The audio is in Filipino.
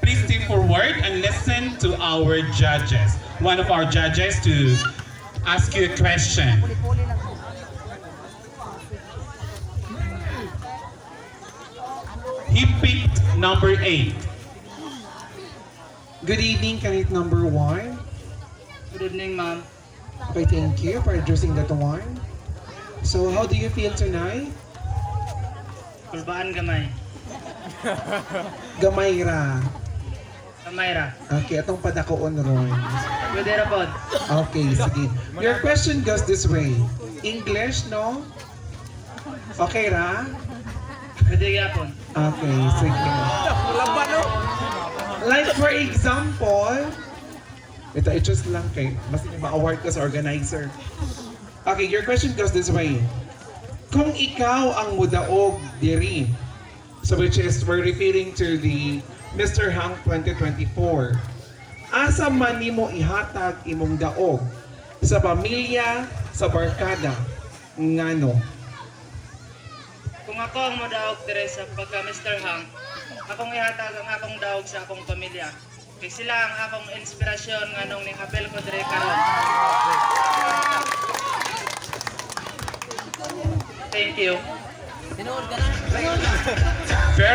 please step forward and listen to our judges. One of our judges to ask you a question. He picked number 8. Good evening, candidate number 1. Good evening, ma'am. Okay, thank you for addressing that one. So, how do you feel tonight? Kulbaan gamay. Gamay ra. Gamay ra. Okay, atong padakoon ron. Pwede ra pod. Okay, sige. Your question goes this way. English, no? Okay ra? Pwede gyapon. Okay, sige. Like for example, ito, just lang kay, mas ma-award ka sa organizer. Okay, your question goes this way. Kung ikaw ang mudaog diri, so which is, we're referring to the Mr. Hank 2024, asa man nimo ihatag imong daog? Sa pamilya, sa barkada, ngano? Kung ako ang modaog dire sa pagka Mr. Hank, akong ihatag ang akong daog sa akong pamilya. Kay sila ang akong inspirasyon nganong nihapel ko dire karon. Thank you. Fair